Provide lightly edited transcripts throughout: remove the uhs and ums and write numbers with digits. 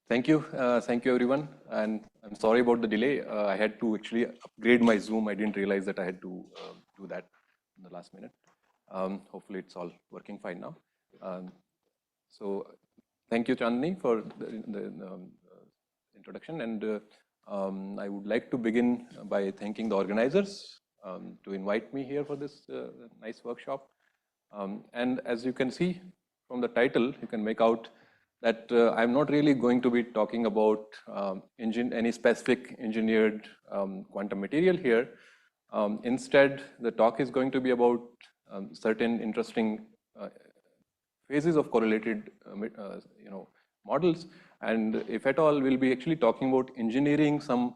Thank you everyone, and I'm sorry about the delay. I had to actually upgrade my Zoom. I didn't realize that I had to do that in the last minute. Hopefully it's all working fine now. So thank you, Chandni, for the introduction, and I would like to begin by thanking the organizers to invite me here for this nice workshop. And as you can see from the title, you can make out that I'm not really going to be talking about any specific engineered quantum material here. Instead, the talk is going to be about certain interesting phases of correlated models, and if at all, we'll be actually talking about engineering some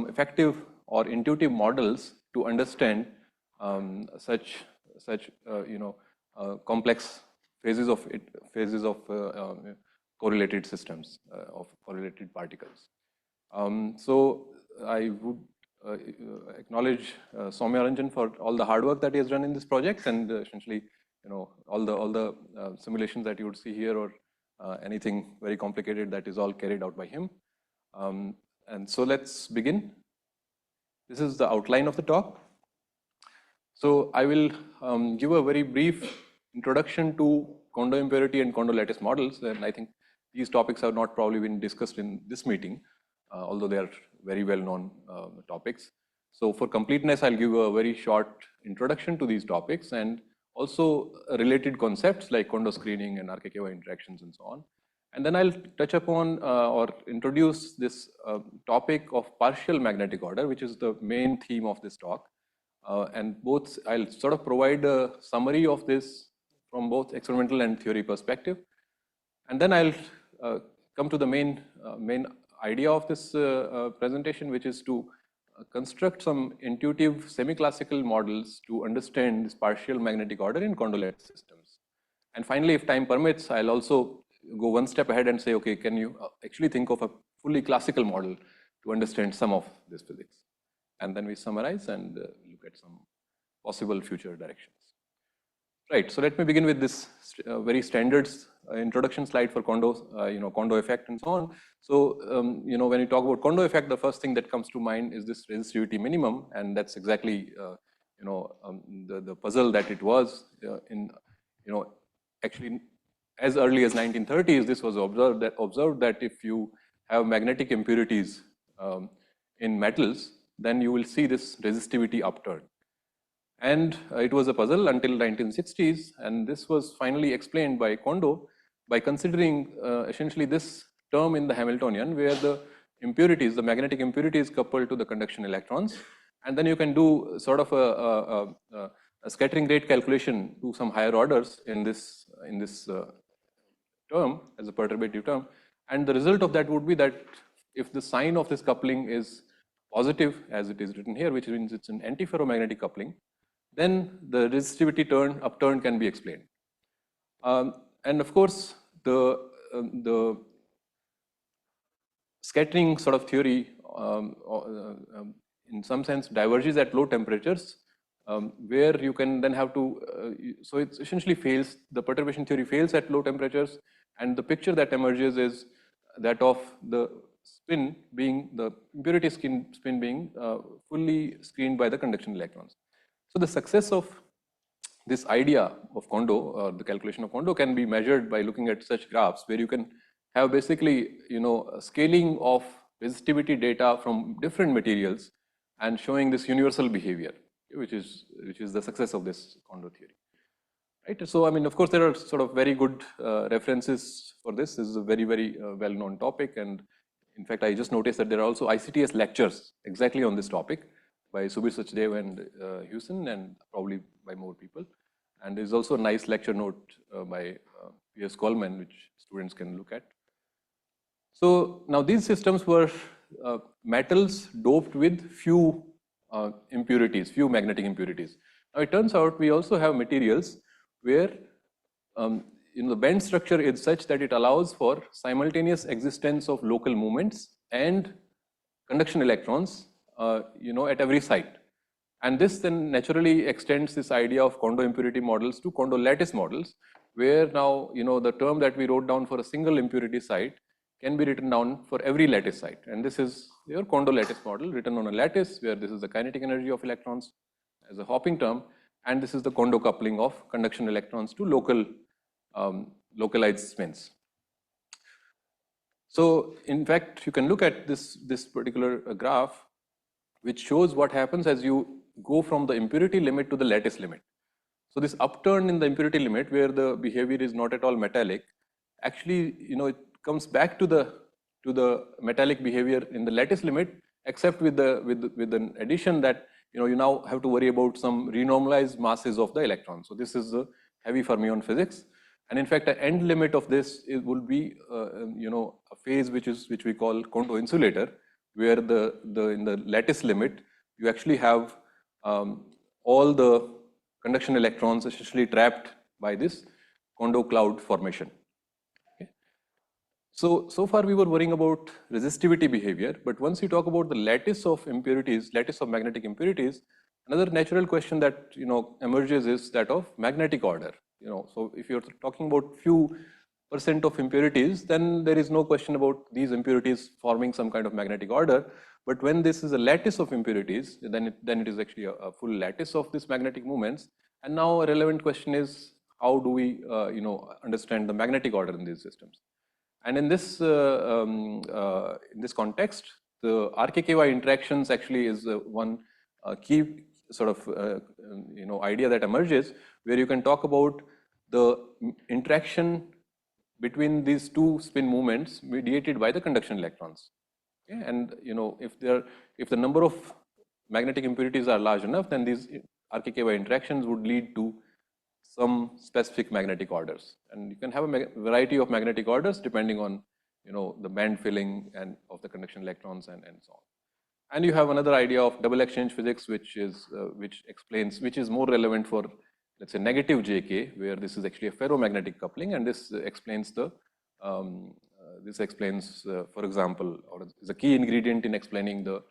effective or intuitive models to understand such complex phases of correlated systems of correlated particles. So I would acknowledge Ramanujan for all the hard work that he has done in this project, and essentially, all the simulations that you would see here, or anything very complicated, that is all carried out by him. And so let's begin. This is the outline of the talk. So I will give a very brief introduction to Kondo impurity and Kondo lattice models, and I think these topics have not probably been discussed in this meeting, although they are very well known topics. So for completeness, I'll give a very short introduction to these topics and also related concepts like Kondo screening and RKKY interactions and so on. And then I'll touch upon or introduce this topic of partial magnetic order, which is the main theme of this talk. And both, I'll sort of provide a summary of this from both experimental and theory perspective. And then I'll come to the main idea of this presentation, which is to construct some intuitive semi-classical models to understand this partial magnetic order in Kondo lattice systems. And finally, if time permits, I'll also go one step ahead and say, okay, can you actually think of a fully classical model to understand some of this physics? And then we summarize and look at some possible future directions. Right, so let me begin with this very standard introduction slide for Kondo, Kondo effect and so on. So, when you talk about Kondo effect, the first thing that comes to mind is this resistivity minimum, and that's exactly, the puzzle that it was actually as early as 1930s. This was observed that if you have magnetic impurities in metals, then you will see this resistivity upturn. And it was a puzzle until 1960s, and this was finally explained by Kondo by considering essentially this term in the Hamiltonian, where the impurities, the magnetic impurities, coupled to the conduction electrons, and then you can do sort of a scattering rate calculation to some higher orders in this term as a perturbative term, and the result of that would be that if the sign of this coupling is positive, as it is written here, which means it's an antiferromagnetic coupling, then the resistivity upturn can be explained. And of course, the scattering sort of theory in some sense diverges at low temperatures, where you can then have to, so it essentially fails, the perturbation theory fails at low temperatures, and the picture that emerges is that of the spin being, the impurity spin being fully screened by the conduction electrons. So the success of this idea of Kondo, the calculation of Kondo, can be measured by looking at such graphs where you can have basically, scaling of resistivity data from different materials and showing this universal behavior, which is the success of this Kondo theory. Right. So, I mean, of course, there are sort of very good references for this. This is a very, very well-known topic, and in fact, I just noticed that there are also ICTS lectures exactly on this topic by Subir Sachdev and Houston, and probably by more people. And there's also a nice lecture note by P.S. Coleman, which students can look at. So now these systems were metals doped with few impurities, few magnetic impurities. Now it turns out we also have materials where the band structure is such that it allows for simultaneous existence of local movements and conduction electrons at every site. And this then naturally extends this idea of Kondo impurity models to Kondo lattice models, where now the term that we wrote down for a single impurity site can be written down for every lattice site. And this is your Kondo lattice model written on a lattice where this is the kinetic energy of electrons as a hopping term, and this is the Kondo coupling of conduction electrons to localized spins. So in fact, you can look at this particular graph, which shows what happens as you go from the impurity limit to the lattice limit. So this upturn in the impurity limit, where the behavior is not at all metallic, actually, it comes back to the metallic behavior in the lattice limit, except with an addition that you now have to worry about some renormalized masses of the electrons. So this is the heavy fermion physics, and in fact, the end limit of this will be a phase which we call Kondo insulator, where in the lattice limit you actually have all the conduction electrons essentially trapped by this Kondo cloud formation. Okay. So far we were worrying about resistivity behavior, but once you talk about the lattice of impurities, lattice of magnetic impurities, another natural question that emerges is that of magnetic order. So if you're talking about few % of impurities, then there is no question about these impurities forming some kind of magnetic order. But when this is a lattice of impurities, then it is actually a full lattice of these magnetic moments. And now a relevant question is, how do we understand the magnetic order in these systems? And in this context, the RKKY interactions actually is one key sort of idea that emerges, where you can talk about the interaction between these two spin movements mediated by the conduction electrons. Okay? And if the number of magnetic impurities are large enough, then these RKKY interactions would lead to some specific magnetic orders. And you can have a variety of magnetic orders depending on the band filling and of the conduction electrons and so on. And you have another idea of double exchange physics, which is more relevant for, let's say, negative JK, where this is actually a ferromagnetic coupling, and this explains for example, or is a key ingredient in explaining the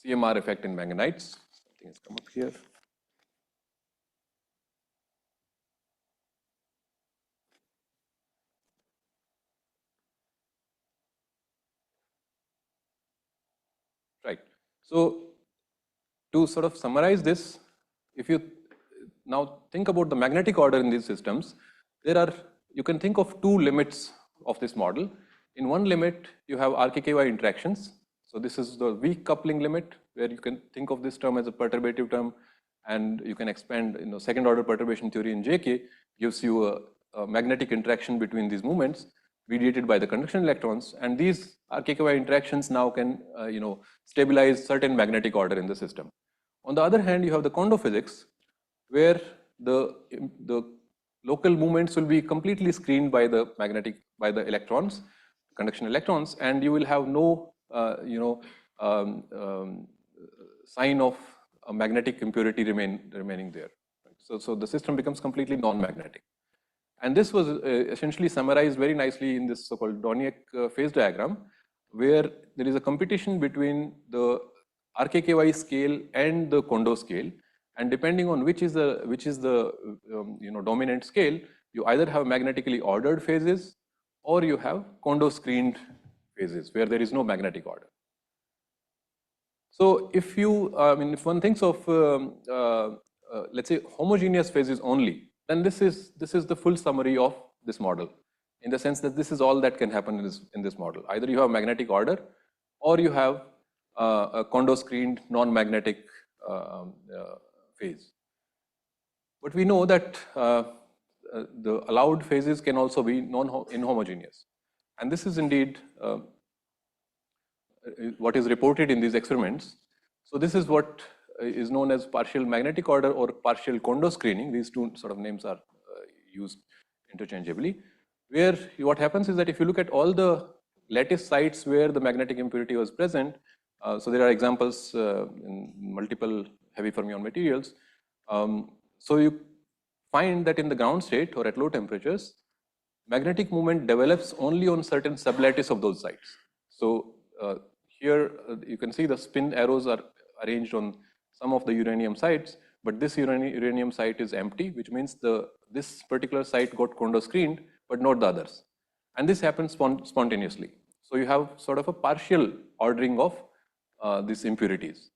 CMR effect in manganites. Something has come up here. Right. So to sort of summarize this, if you now think about the magnetic order in these systems, you can think of two limits of this model. In one limit, you have RKKY interactions. So this is the weak coupling limit, where you can think of this term as a perturbative term, and you can expand, second order perturbation theory in JK gives you a magnetic interaction between these movements mediated by the conduction electrons, and these RKKY interactions now can stabilize certain magnetic order in the system. On the other hand, you have the Kondo physics, where the local movements will be completely screened by the electrons, conduction electrons, and you will have no sign of a magnetic impurity remaining there. So the system becomes completely non-magnetic. And this was essentially summarized very nicely in this so-called Doniec phase diagram, where there is a competition between the RKKY scale and the Kondo scale, and depending on which is the dominant scale, you either have magnetically ordered phases or you have Kondo screened phases where there is no magnetic order. So if one thinks of let's say homogeneous phases only, then this is the full summary of this model, in the sense that this is all that can happen in this model. Either you have magnetic order, or you have a Kondo screened non-magnetic phase. But we know that the allowed phases can also be inhomogeneous, and this is indeed what is reported in these experiments. So this is what is known as partial magnetic order or partial Kondo screening. These two sort of names are used interchangeably, where what happens is that if you look at all the lattice sites where the magnetic impurity was present, so there are examples in multiple heavy fermion materials. So you find that in the ground state or at low temperatures, magnetic moment develops only on certain sublattice of those sites. So here you can see the spin arrows are arranged on some of the uranium sites, but this uranium site is empty, which means this particular site got Kondo screened, but not the others. And this happens spontaneously. So you have sort of a partial ordering of these impurities.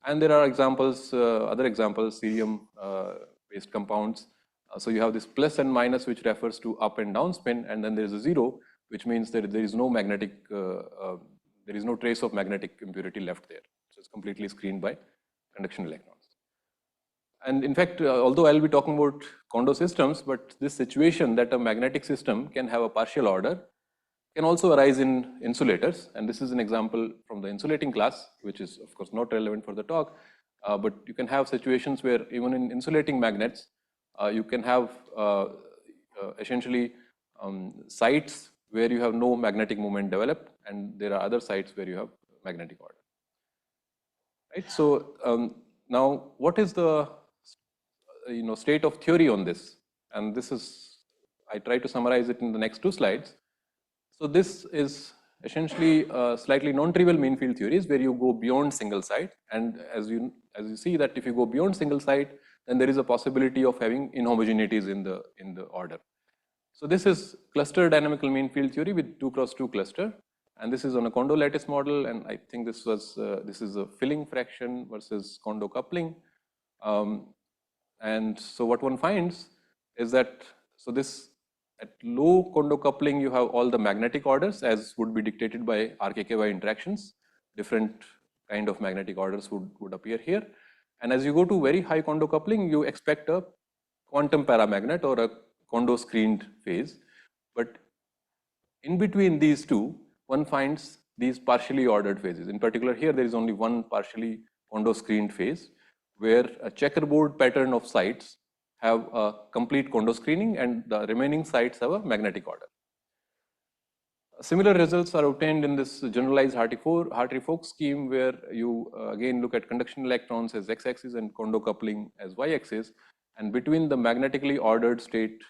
And there are examples, other examples, cerium-based compounds. So you have this plus and minus, which refers to up and down spin, and then there is a zero, which means that there is no magnetic, there is no trace of magnetic impurity left there. So it's completely screened by conduction electrons. And in fact, although I'll be talking about Kondo systems, but this situation that a magnetic system can have a partial order can also arise in insulators. And this is an example from the insulating class, which is of course not relevant for the talk, but you can have situations where even in insulating magnets, you can have essentially sites where you have no magnetic moment developed, and there are other sites where you have magnetic order. Right. So now, what is the state of theory on this? And this is, I try to summarize it in the next 2 slides. So this is essentially slightly non-trivial mean field theories where you go beyond single site, and as you see that if you go beyond single site, then there is a possibility of having inhomogeneities in the order. So this is cluster dynamical mean field theory with 2×2 cluster, and this is on a Kondo lattice model, and I think this is a filling fraction versus Kondo coupling. And so what one finds is that, so this at low Kondo coupling, you have all the magnetic orders as would be dictated by RKKY interactions. Different kind of magnetic orders would appear here. And as you go to very high Kondo coupling, you expect a quantum paramagnet or a Kondo screened phase. But in between these two, one finds these partially ordered phases. In particular, here there is only one partially Kondo screened phase, where a checkerboard pattern of sites have a complete Kondo screening and the remaining sites have a magnetic order. Similar results are obtained in this generalized Hartree-Fock scheme, where you again look at conduction electrons as x-axis and Kondo coupling as y-axis, and between the magnetically ordered state,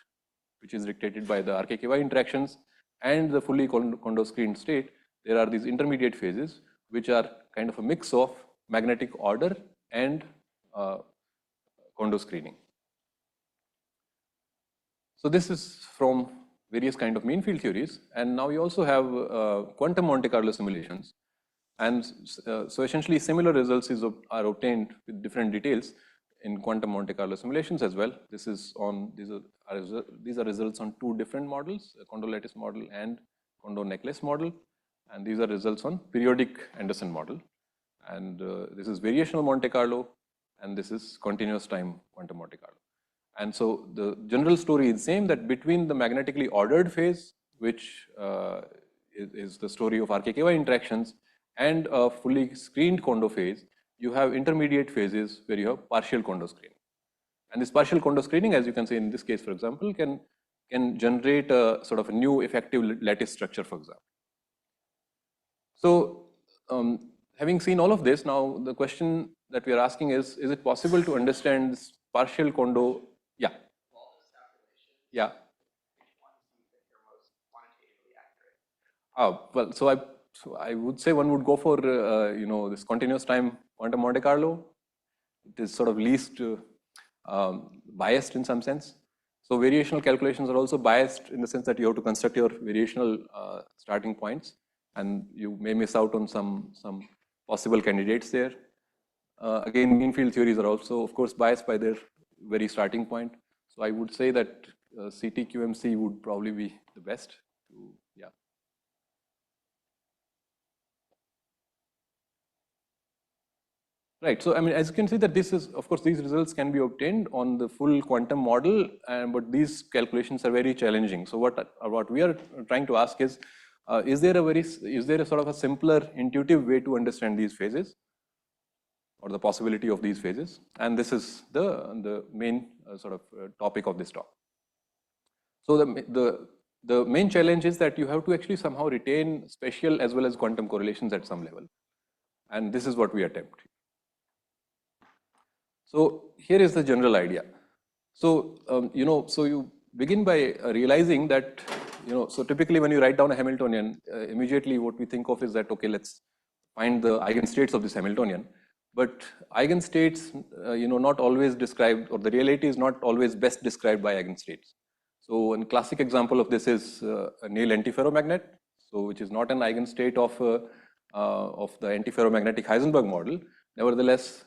which is dictated by the RKKY interactions, and the fully Kondo screened state, there are these intermediate phases, which are kind of a mix of magnetic order and Kondo screening. So this is from various kind of mean field theories, and now we also have quantum Monte Carlo simulations, and so essentially similar results are obtained with different details in quantum Monte Carlo simulations as well. These are results on 2 different models, a Kondo lattice model and Kondo necklace model, and these are results on periodic Anderson model, and this is variational Monte Carlo, and this is continuous time quantum Monte Carlo. And so the general story is the same, that between the magnetically ordered phase, which is the story of RKKY interactions, and a fully screened Kondo phase, you have intermediate phases where you have partial Kondo screening. And this partial Kondo screening, as you can see in this case, for example, can generate a sort of a new effective lattice structure, for example. So having seen all of this, now the question that we are asking is it possible to understand this partial Kondo? Yeah. Yeah. Oh, well, so I would say one would go for this continuous time quantum Monte Carlo. It is sort of least biased in some sense. So variational calculations are also biased in the sense that you have to construct your variational starting points, and you may miss out on some possible candidates there. Again, mean field theories are also, of course, biased by their very starting point. So I would say that CTQMC would probably be the best. Yeah. Right. So I mean, as you can see that this is, of course, these results can be obtained on the full quantum model, but these calculations are very challenging. So what we are trying to ask is there a sort of a simpler, intuitive way to understand these phases, or the possibility of these phases? And this is the main sort of topic of this talk. So the main challenge is that you have to actually somehow retain spatial as well as quantum correlations at some level, and this is what we attempt. So here is the general idea. So so you begin by realizing that so typically when you write down a Hamiltonian, immediately what we think of is that, okay, let's find the eigenstates of this Hamiltonian. But eigenstates, not always described, or the reality is not always best described by eigenstates. So one classic example of this is a Neil antiferromagnet, so which is not an eigenstate of the antiferromagnetic Heisenberg model. Nevertheless,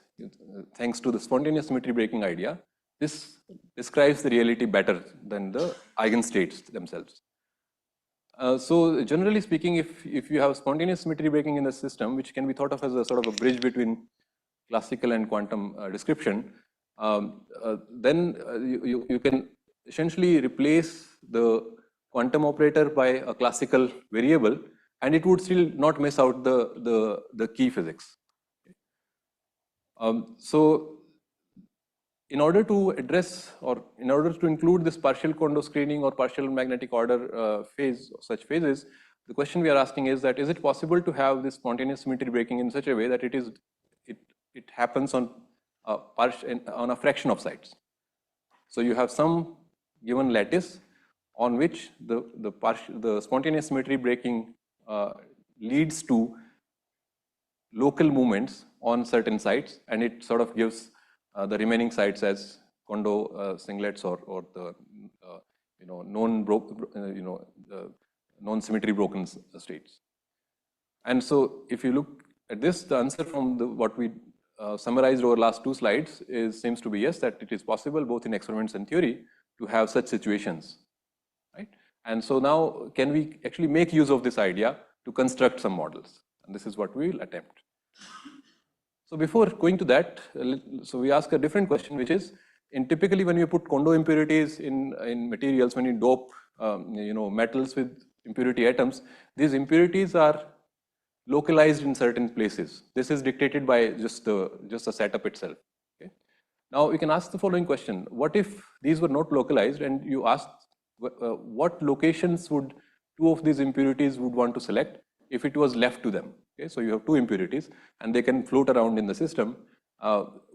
thanks to the spontaneous symmetry breaking idea, this describes the reality better than the eigenstates themselves. So generally speaking, if you have spontaneous symmetry breaking in the system, which can be thought of as a sort of a bridge between classical and quantum description, then you can essentially replace the quantum operator by a classical variable, and it would still not miss out the key physics. So in order to address, or in order to include this partial Kondo screening or partial magnetic order phase, such phases, the question we are asking is that, is it possible to have this spontaneous symmetry breaking in such a way that it happens on a fraction of sites? So you have some given lattice on which the spontaneous symmetry breaking leads to local movements on certain sites, and it sort of gives the remaining sites as Kondo singlets or the non-symmetry broken states. And so if you look at this, the answer from what we summarized over last 2 slides seems to be yes, that it is possible both in experiments and theory to have such situations, right? And so now, can we actually make use of this idea to construct some models? And this is what we will attempt. So before going to that, so we ask a different question, which is, typically when you put Kondo impurities in materials, when you dope metals with impurity atoms, these impurities are localized in certain places. This is dictated by just the setup itself. Okay? Now we can ask the following question: what if these were not localized, and you asked what locations would 2 of these impurities would want to select if it was left to them? Okay, so you have 2 impurities and they can float around in the system.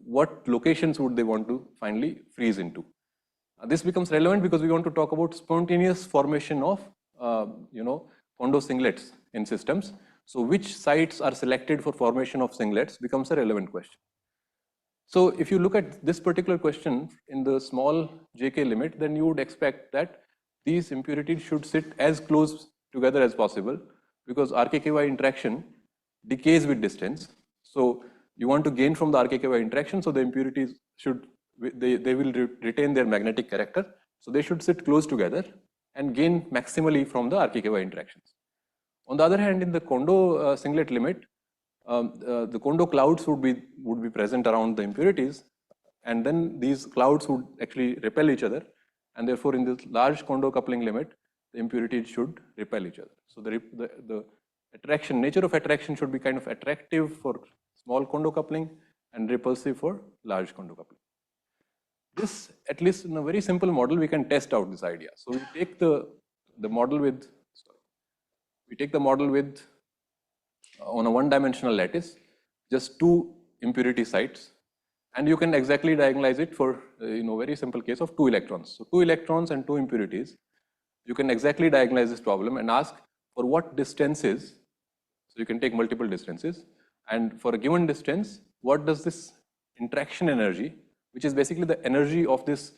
What locations would they want to finally freeze into? This becomes relevant because we want to talk about spontaneous formation of Kondo singlets in systems. So which sites are selected for formation of singlets becomes a relevant question. So if you look at this particular question in the small jk limit, then you would expect that these impurities should sit as close together as possible, because RKKY interaction decays with distance. So you want to gain from the RKKY interaction, so the impurities they will retain their magnetic character. So they should sit close together and gain maximally from the RKKY interactions. On the other hand, in the Kondo singlet limit, the Kondo clouds would be present around the impurities, and then these clouds would actually repel each other, and therefore in this large Kondo coupling limit, the impurities should repel each other. So the nature of attraction should be kind of attractive for small Kondo coupling and repulsive for large Kondo coupling. This, at least in a very simple model, we can test out this idea. So we take the model with, on a one-dimensional lattice, just 2 impurity sites, and you can exactly diagonalize it for very simple case of 2 electrons. So 2 electrons and 2 impurities. You can exactly diagonalize this problem and ask for what distances. So you can take multiple distances, and for a given distance, what does this interaction energy, which is basically the energy of this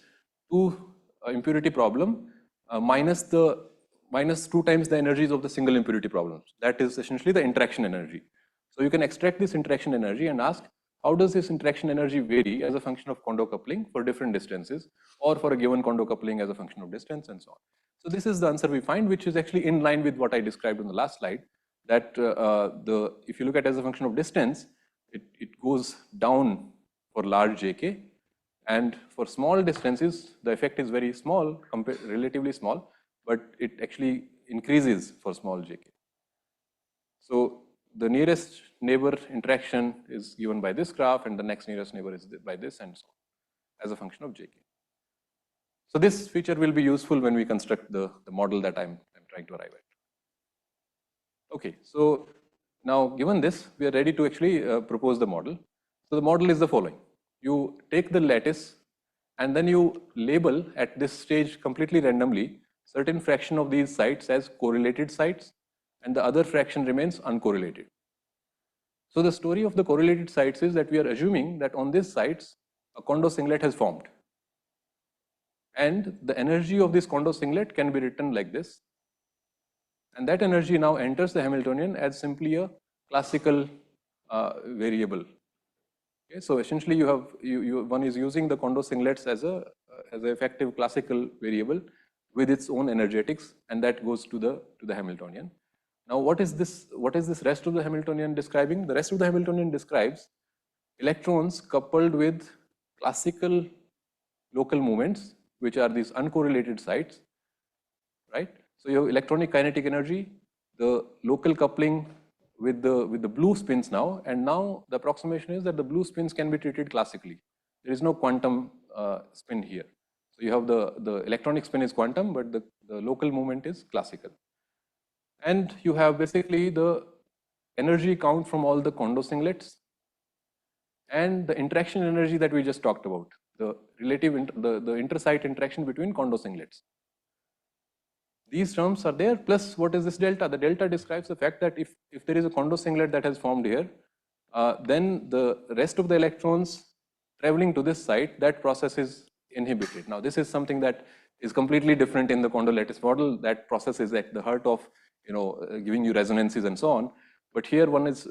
2 impurity problem, minus 2 times the energies of the single impurity problems. That is essentially the interaction energy. So you can extract this interaction energy and ask, how does this interaction energy vary as a function of Kondo coupling for different distances, or for a given Kondo coupling as a function of distance, and so on. So this is the answer we find, which is actually in line with what I described in the last slide, that if you look at it as a function of distance, it goes down for large jk, and for small distances, the effect is very small, relatively small, but it actually increases for small jk. So the nearest neighbor interaction is given by this graph, and the next nearest neighbor is by this, and so on, as a function of jk. So this feature will be useful when we construct the model that I'm trying to arrive at. Okay, so now given this, we are ready to actually propose the model. So the model is the following. You take the lattice, and then you label at this stage completely randomly certain fraction of these sites as correlated sites, and the other fraction remains uncorrelated. So the story of the correlated sites is that we are assuming that on these sites, a Kondo singlet has formed. And the energy of this Kondo singlet can be written like this. And that energy now enters the Hamiltonian as simply a classical variable. Okay, so essentially, one is using the Kondo singlets as an effective classical variable with its own energetics, and that goes to the Hamiltonian. Now, what is this rest of the Hamiltonian describing? The rest of the Hamiltonian describes electrons coupled with classical local moments, which are these uncorrelated sites, right? So you have electronic kinetic energy, the local coupling with the blue spins now, and now the approximation is that the blue spins can be treated classically. There is no quantum spin here. So you have the electronic spin is quantum, but the local moment is classical. And you have basically the energy count from all the Kondo singlets and the interaction energy that we just talked about, the relative the inter-site interaction between Kondo singlets. These terms are there, plus what is this delta? The delta describes the fact that if there is a Kondo singlet that has formed here, then the rest of the electrons traveling to this site, that process is inhibited. Now, this is something that is completely different in the Kondo lattice model. That process is at the heart of giving you resonances and so on. But here one is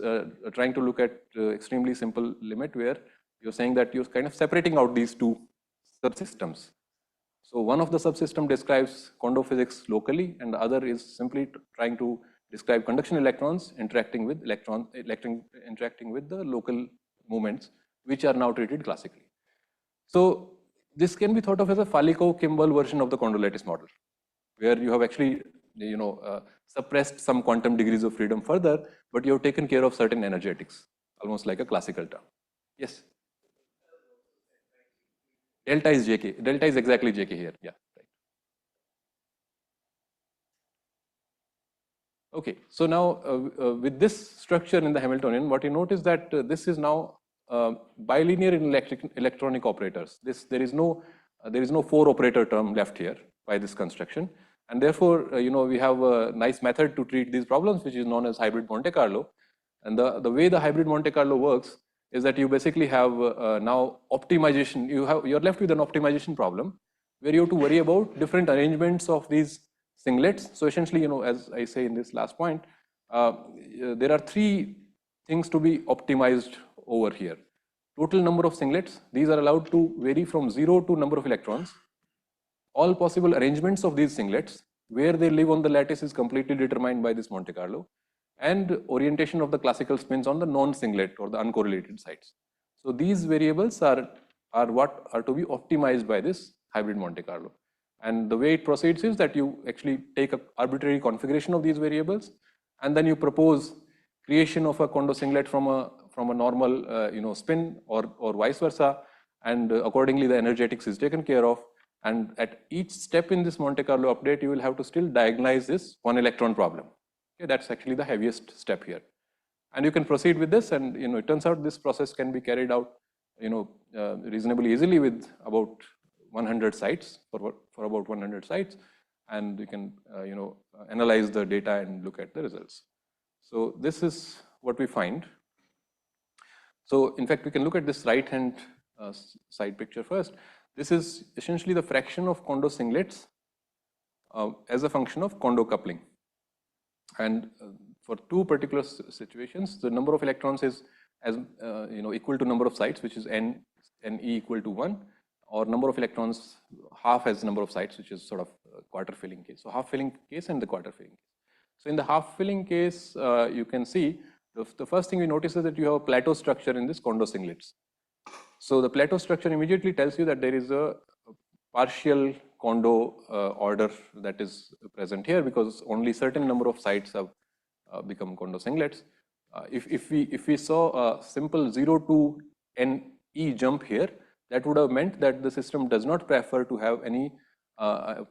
trying to look at extremely simple limit where you're saying that you're kind of separating out these two subsystems. So one of the subsystem describes Kondo physics locally, and the other is simply trying to describe conduction electrons interacting with interacting with the local moments, which are now treated classically. So this can be thought of as a Falico-Kimball version of the Kondo lattice model, where you have actually suppressed some quantum degrees of freedom further, but you have taken care of certain energetics, almost like a classical term. Yes. Delta is JK. Delta is exactly JK here. Yeah. Right. Okay. So now with this structure in the Hamiltonian, what you notice that this is now bilinear in electronic operators. There is no 4-operator term left here by this construction, and therefore we have a nice method to treat these problems, which is known as hybrid Monte Carlo. And the way the hybrid Monte Carlo works is that you basically have now optimization. You're left with an optimization problem where you have to worry about different arrangements of these singlets. So essentially, as I say in this last point, there are 3 things to be optimized over here. Total number of singlets. These are allowed to vary from 0 to number of electrons. All possible arrangements of these singlets, where they live on the lattice is completely determined by this Monte Carlo, and orientation of the classical spins on the non-singlet or the uncorrelated sites. So these variables are what are to be optimized by this hybrid Monte Carlo. And the way it proceeds is that you actually take an arbitrary configuration of these variables, and then you propose creation of a Kondo singlet from a normal spin or vice versa, and accordingly the energetics is taken care of. And at each step in this Monte Carlo update, you will have to still diagonalize this 1 electron problem. Okay, that's actually the heaviest step here. And you can proceed with this, and it turns out this process can be carried out reasonably easily with about 100 sites, for about 100 sites, and you can analyze the data and look at the results. So this is what we find. So in fact, we can look at this right hand side picture first. This is essentially the fraction of Kondo singlets as a function of Kondo coupling. And for 2 particular situations, the number of electrons is equal to number of sites, which is n e equal to 1, or number of electrons half as number of sites, which is sort of quarter filling case. So half filling case and the quarter filling case. So in the half filling case, you can see the first thing we notice is that you have a plateau structure in this Kondo singlets. So the plateau structure immediately tells you that there is a partial Kondo order that is present here, because only certain number of sites have become Kondo singlets. If we saw a simple 0 to NE jump here, that would have meant that the system does not prefer to have any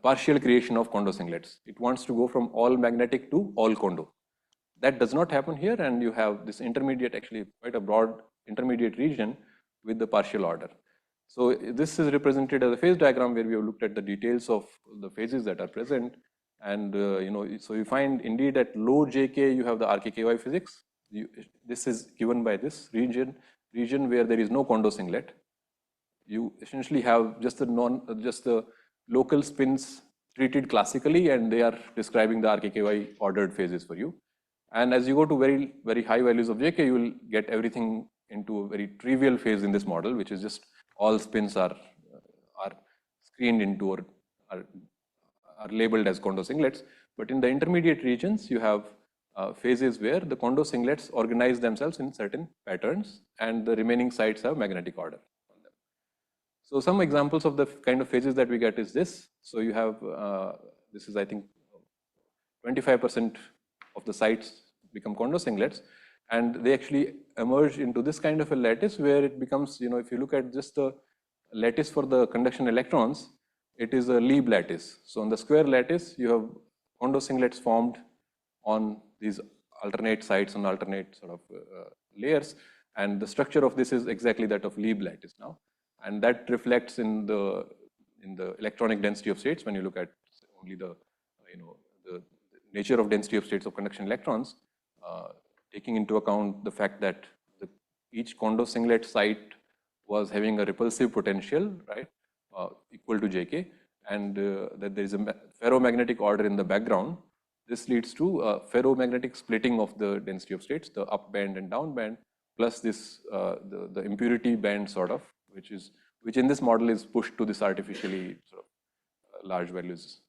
partial creation of Kondo singlets. It wants to go from all magnetic to all Kondo. That does not happen here, and you have this intermediate, actually quite a broad intermediate region with the partial order. So this is represented as a phase diagram where we have looked at the details of the phases that are present, and so you find indeed at low JK you have the RKKY physics. This is given by this region where there is no Kondo singlet. You essentially have just the local spins treated classically, and they are describing the RKKY ordered phases for you. And as you go to very, very high values of JK, you will get everything into a very trivial phase in this model, which is just all spins are screened into or are labeled as Kondo singlets. But in the intermediate regions, you have phases where the Kondo singlets organize themselves in certain patterns, and the remaining sites have magnetic order on them. So some examples of the kind of phases that we get is this. So you have, this is I think 25% of the sites become Kondo singlets, and they actually emerge into this kind of a lattice where it becomes, if you look at just the lattice for the conduction electrons, it is a Lieb lattice. So on the square lattice, you have Kondo singlets formed on these alternate sites and alternate sort of layers, and the structure of this is exactly that of Lieb lattice now, and that reflects in the electronic density of states when you look at only the the nature of density of states of conduction electrons, taking into account the fact that each Kondo singlet site was having a repulsive potential, right, equal to JK, and that there is a ferromagnetic order in the background. This leads to ferromagnetic splitting of the density of states, the up band and down band, plus this the impurity band sort of, which in this model is pushed to this artificially sort of large values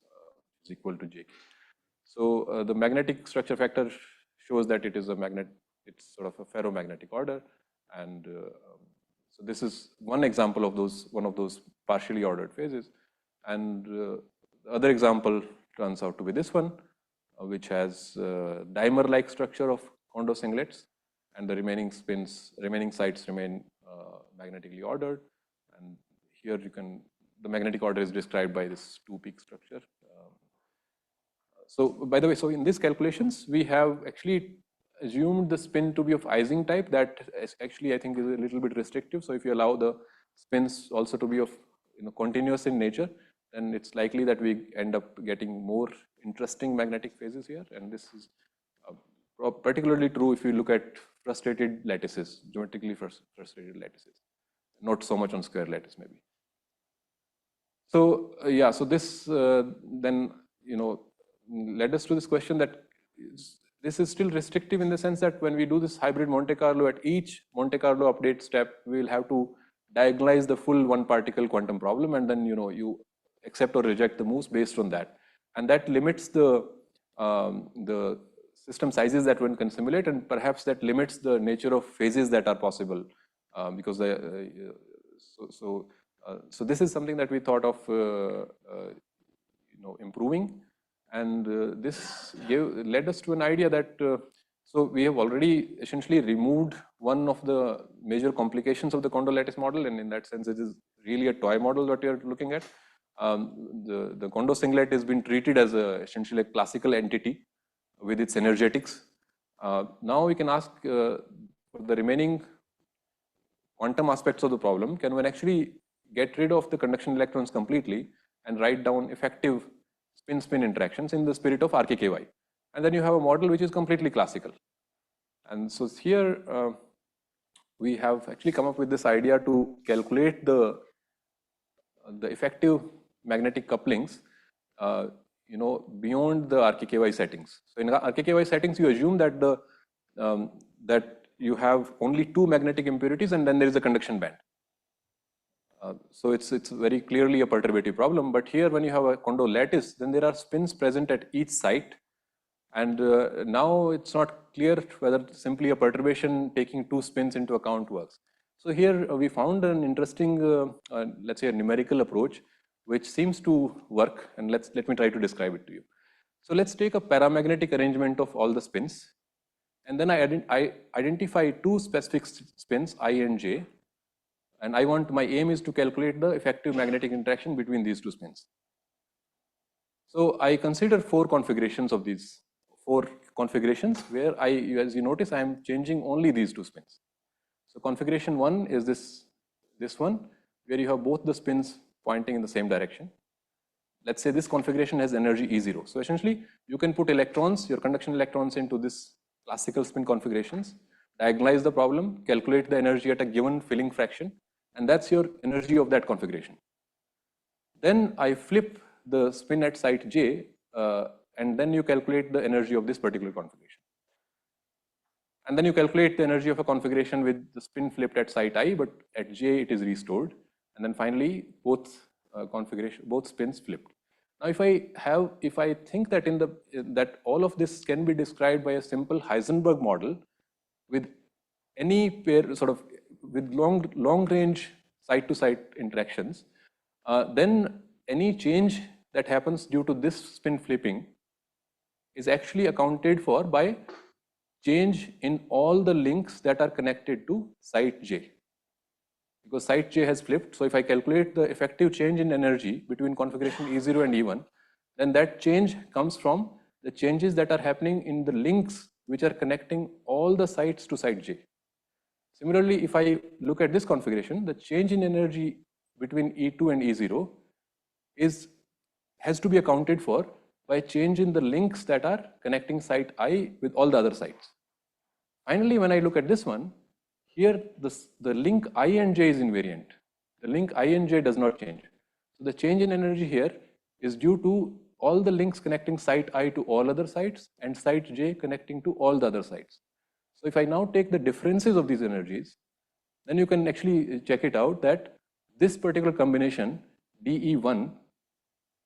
is equal to JK. So the magnetic structure factor shows that it is it's sort of a ferromagnetic order, and so this is one example of one of those partially ordered phases. And the other example turns out to be this one, which has dimer-like structure of Kondo singlets, and the remaining sites remain magnetically ordered. And here the magnetic order is described by this two-peak structure. So by the way, so in these calculations, we have actually assumed the spin to be of Ising type. That is actually, I think, is a little bit restrictive. So if you allow the spins also to be of continuous in nature, then it's likely that we end up getting more interesting magnetic phases here. And this is particularly true if you look at frustrated lattices, geometrically frustrated lattices, not so much on square lattice maybe. So yeah, so this then led us to this question that this is still restrictive in the sense that when we do this hybrid Monte Carlo, at each Monte Carlo update step, we will have to diagonalize the full one particle quantum problem, and then you accept or reject the moves based on that, and that limits the system sizes that one can simulate, and perhaps that limits the nature of phases that are possible, because so this is something that we thought of improving. And this led us to an idea that so we have already essentially removed one of the major complications of the Kondo lattice model, and in that sense, it is really a toy model that we are looking at. The Kondo singlet has been treated as essentially a classical entity with its energetics. Now we can ask for the remaining quantum aspects of the problem, can one actually get rid of the conduction electrons completely and write down effective spin-spin interactions in the spirit of RKKY, and then you have a model which is completely classical. And so here we have actually come up with this idea to calculate the effective magnetic couplings beyond the RKKY settings. So in RKKY settings, you assume that that you have only two magnetic impurities, and then there is a conduction band. So it's very clearly a perturbative problem. But here, when you have a Kondo lattice, then there are spins present at each site, and now it's not clear whether simply a perturbation taking two spins into account works. So here we found an interesting, let's say, a numerical approach which seems to work, and let me try to describe it to you. So let's take a paramagnetic arrangement of all the spins, and then I identify two specific spins, I and J. And my aim is to calculate the effective magnetic interaction between these two spins. So I consider four configurations of these, where as you notice, I am changing only these two spins. So configuration one is this one, where you have both the spins pointing in the same direction. Let's say this configuration has energy E0. So essentially, you can put electrons, your conduction electrons, into this classical spin configurations, diagonalize the problem, calculate the energy at a given filling fraction, and that's your energy of that configuration. Then I flip the spin at site j, and then you calculate the energy of this particular configuration. And then you calculate the energy of a configuration with the spin flipped at site I, but at j it is restored. And then finally, both spins flipped. Now, if I think that that all of this can be described by a simple Heisenberg model with any pair, with long range site to site interactions, then any change that happens due to this spin flipping is actually accounted for by change in all the links that are connected to site j, because site j has flipped. So if I calculate the effective change in energy between configuration E0 and E1, then that change comes from the changes that are happening in the links which are connecting all the sites to site j. Similarly, if I look at this configuration, the change in energy between E2 and E0 has to be accounted for by change in the links that are connecting site I with all the other sites. Finally, when I look at this one, here the link I and j is invariant. The link I and j does not change. So the change in energy here is due to all the links connecting site I to all other sites and site j connecting to all the other sites. So if I now take the differences of these energies, then you can actually check it out that this particular combination dE1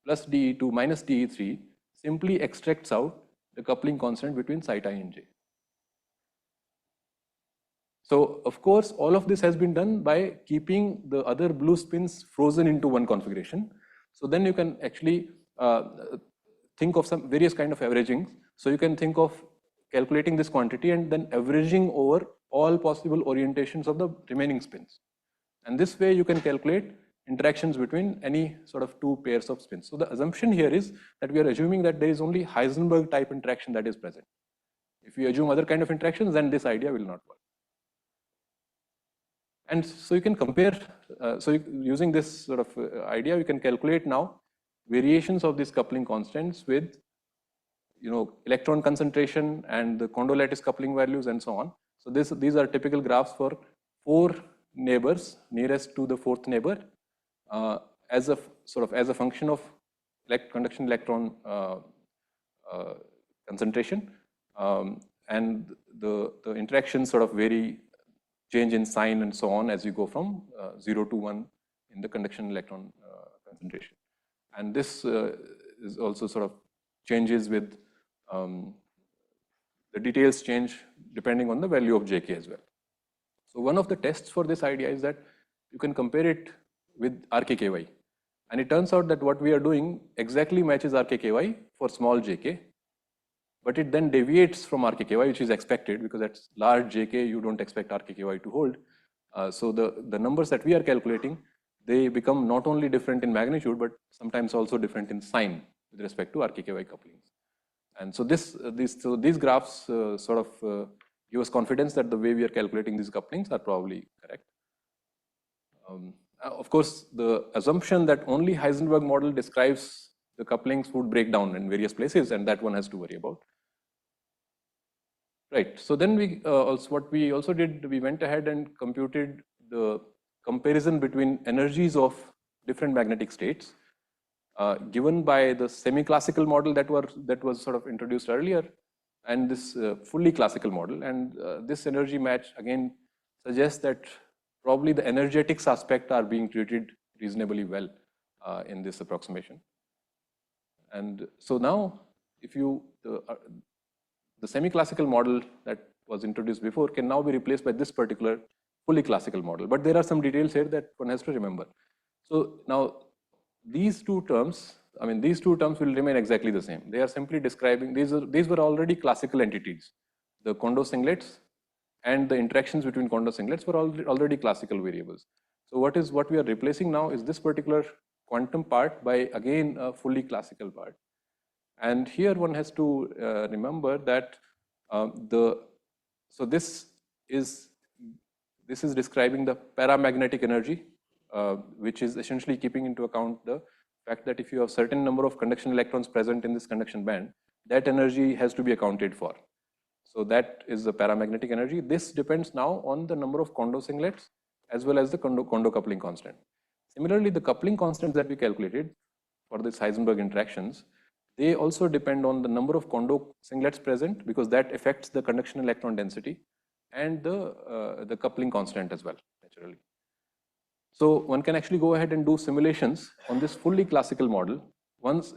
plus dE2 minus dE3 simply extracts out the coupling constant between site I and j. So of course, all of this has been done by keeping the other blue spins frozen into one configuration. So then you can actually think of some various kind of averaging. So you can think of calculating this quantity and then averaging over all possible orientations of the remaining spins. And this way you can calculate interactions between any sort of two pairs of spins. So the assumption here is that we are assuming that there is only Heisenberg type interaction that is present. If we assume other kind of interactions, then this idea will not work. And so you can compare, using this sort of idea, you can calculate now variations of these coupling constants with electron concentration and the Kondo lattice coupling values and so on. So these are typical graphs for 4 neighbors nearest to the 4th neighbor as a function of conduction electron concentration, and the interactions sort of vary, change in sign and so on as you go from 0 to 1 in the conduction electron concentration. And this is also sort of changes with the details change depending on the value of jk as well. So one of the tests for this idea is that you can compare it with RKKY. And it turns out that what we are doing exactly matches RKKY for small jk, but it then deviates from RKKY, which is expected because at large jk you don't expect RKKY to hold. So the numbers that we are calculating, they become not only different in magnitude, but sometimes also different in sign with respect to RKKY couplings. And so these graphs sort of give us confidence that the way we are calculating these couplings are probably correct. Of course, the assumption that only Heisenberg model describes the couplings would break down in various places, and that one has to worry about. Right. So then what we also did, we went ahead and computed the comparison between energies of different magnetic states given by the semi-classical model that was sort of introduced earlier, and this fully classical model. And this energy match again suggests that probably the energetics aspect are being treated reasonably well in this approximation. And so now, if the semi-classical model that was introduced before can now be replaced by this particular fully classical model. But there are some details here that one has to remember. So now these two terms will remain exactly the same. They are simply describing, these were already classical entities. The Kondo singlets and the interactions between Kondo singlets were already classical variables. So what we are replacing now is this particular quantum part by again a fully classical part. And here one has to remember that this is describing the paramagnetic energy, which is essentially keeping into account the fact that if you have certain number of conduction electrons present in this conduction band, that energy has to be accounted for. So that is the paramagnetic energy. This depends now on the number of Kondo singlets as well as the Kondo coupling constant. Similarly, the coupling constants that we calculated for these Heisenberg interactions, they also depend on the number of Kondo singlets present, because that affects the conduction electron density and the coupling constant as well, naturally. So one can actually go ahead and do simulations on this fully classical model.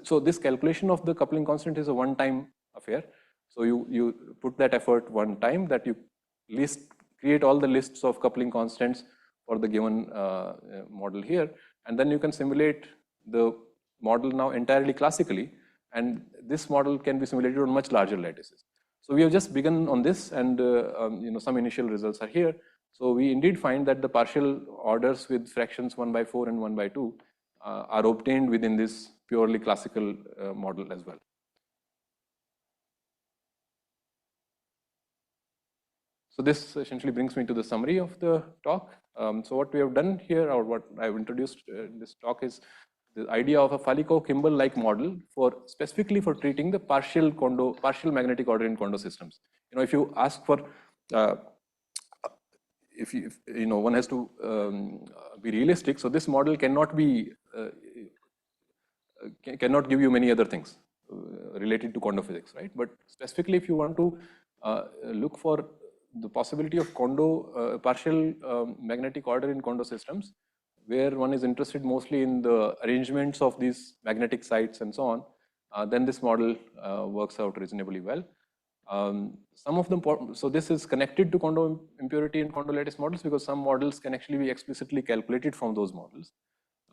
So this calculation of the coupling constant is a one-time affair. So you put that effort one time, that you create all the lists of coupling constants for the given model here, and then you can simulate the model now entirely classically, and this model can be simulated on much larger lattices. So we have just begun on this, and some initial results are here. So we indeed find that the partial orders with fractions 1/4 and 1/2 are obtained within this purely classical model as well. So this essentially brings me to the summary of the talk. So what we have done here, or what I've introduced in this talk, is the idea of a Falico-Kimball-like model specifically for treating the partial magnetic order in Kondo systems. If you ask for, if one has to be realistic, so this model cannot give you many other things related to Kondo physics, right? But specifically, if you want to look for the possibility of Kondo partial magnetic order in Kondo systems, where one is interested mostly in the arrangements of these magnetic sites and so on, then this model works out reasonably well. Some of them, so this is connected to Kondo impurity and Kondo lattice models, because some models can actually be explicitly calculated from those models.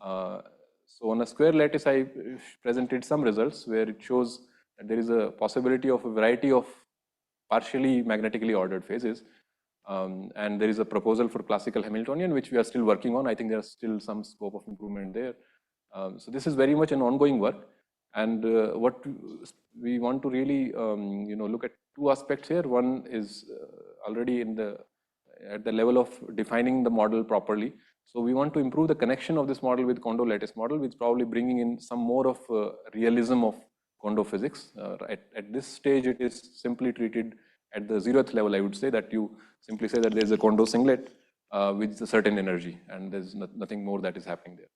So on a square lattice, I presented some results where it shows that there is a possibility of a variety of partially magnetically ordered phases. And there is a proposal for classical Hamiltonian, which we are still working on. I think there's still some scope of improvement there. So this is very much an ongoing work. And what we want to really look at two aspects here. One is already at the level of defining the model properly. So we want to improve the connection of this model with Kondo lattice model, which is probably bringing in some more of realism of Kondo physics. At this stage, it is simply treated at the 0th level. I would say that you simply say that there is a Kondo singlet with a certain energy, and there's nothing more that is happening there.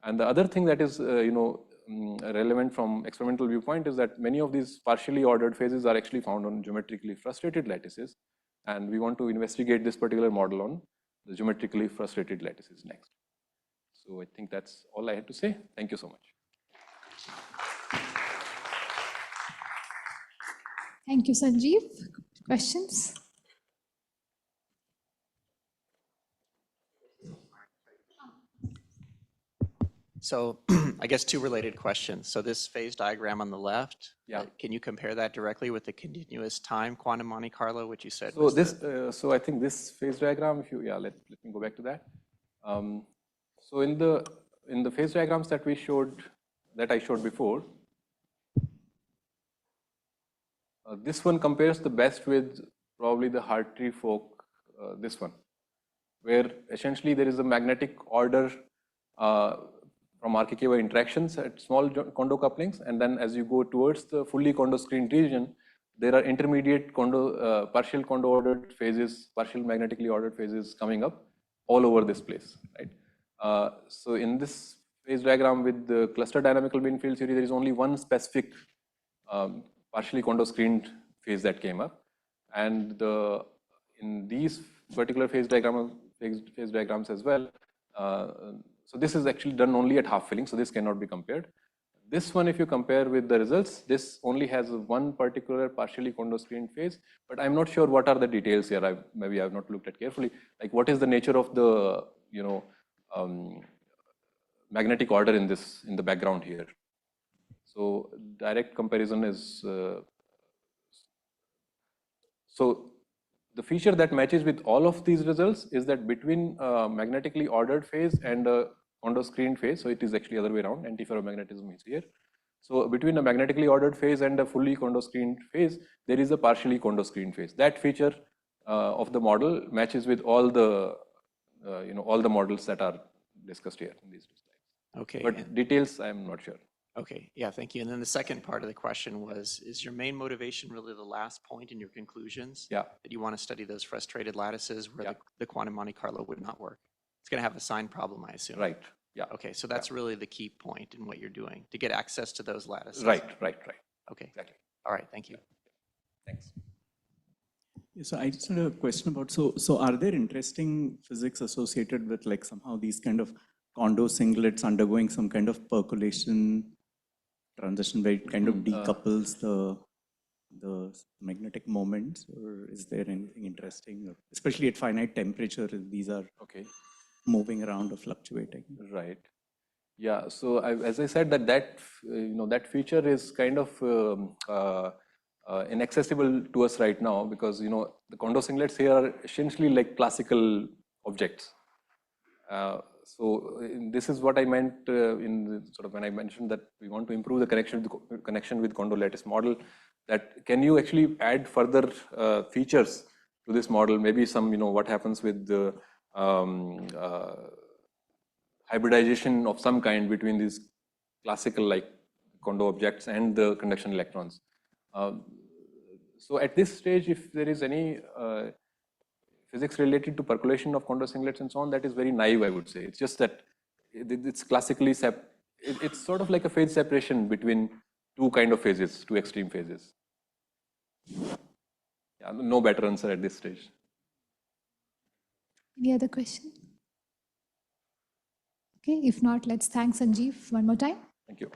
And the other thing that is relevant from experimental viewpoint is that many of these partially ordered phases are actually found on geometrically frustrated lattices, and we want to investigate this particular model on the geometrically frustrated lattices next. So I think that's all I had to say. Thank you so much. Thank you, Sanjeev. Questions? So I guess two related questions. So this phase diagram on the left, can you compare that directly with the continuous time quantum Monte Carlo, which you said? So so I think this phase diagram, if you let me go back to that. So in the phase diagrams that I showed before, this one compares the best with probably the Hartree-Fock, this one, where essentially there is a magnetic order from RKKY interactions at small Kondo couplings, and then as you go towards the fully Kondo screened region, there are intermediate Kondo, partial Kondo ordered phases, partial magnetically ordered phases coming up all over this place, right? So in this phase diagram with the cluster dynamical mean field theory, there is only one specific partially Kondo screened phase that came up, and in these particular phase diagrams as well. So this is actually done only at half filling, so this cannot be compared. This one, if you compare with the results, this only has one particular partially Kondo screened phase, but I'm not sure what are the details here. Maybe I've not looked at carefully. Like, what is the nature of the magnetic order in the background here? So direct comparison is so. The feature that matches with all of these results is that between magnetically ordered phase and a Kondo screened phase, so it is actually other way around, antiferromagnetism is here. So between a magnetically ordered phase and a fully Kondo screened phase, there is a partially Kondo screened phase. That feature of the model matches with all the all the models that are discussed here in these two slides. Okay. But details, I'm not sure. Okay, yeah, thank you. And then the second part of the question was, is your main motivation really the last point in your conclusions? Yeah. That you want to study those frustrated lattices where the quantum Monte Carlo would not work? It's going to have a sign problem, I assume. Right, Yeah. Okay, so that's really the key point in what you're doing, to get access to those lattices. Right. Okay, Exactly. all right, thank you. Thanks. Yeah, so I just had a question about, so are there interesting physics associated with like somehow these kind of Kondo singlets undergoing some kind of percolation transition where it kind of decouples the magnetic moments, or is there anything interesting, or especially at finite temperature, these are moving around or fluctuating? Right. Yeah. So as I said, that feature is kind of inaccessible to us right now, because the Kondo singlets here are essentially like classical objects. So this is what I meant when I mentioned that we want to improve the connection with Kondo lattice model. That can you actually add further features to this model? Maybe some what happens with the hybridization of some kind between these classical like Kondo objects and the conduction electrons. So at this stage, if there is any physics related to percolation of Kondo singlets and so on, that is very naive, I would say. It's just that it's classically it's sort of like a phase separation between two kind of phases, two extreme phases. Yeah, no better answer at this stage. Any other question? Okay, if not, let's thank Sanjeev one more time. Thank you.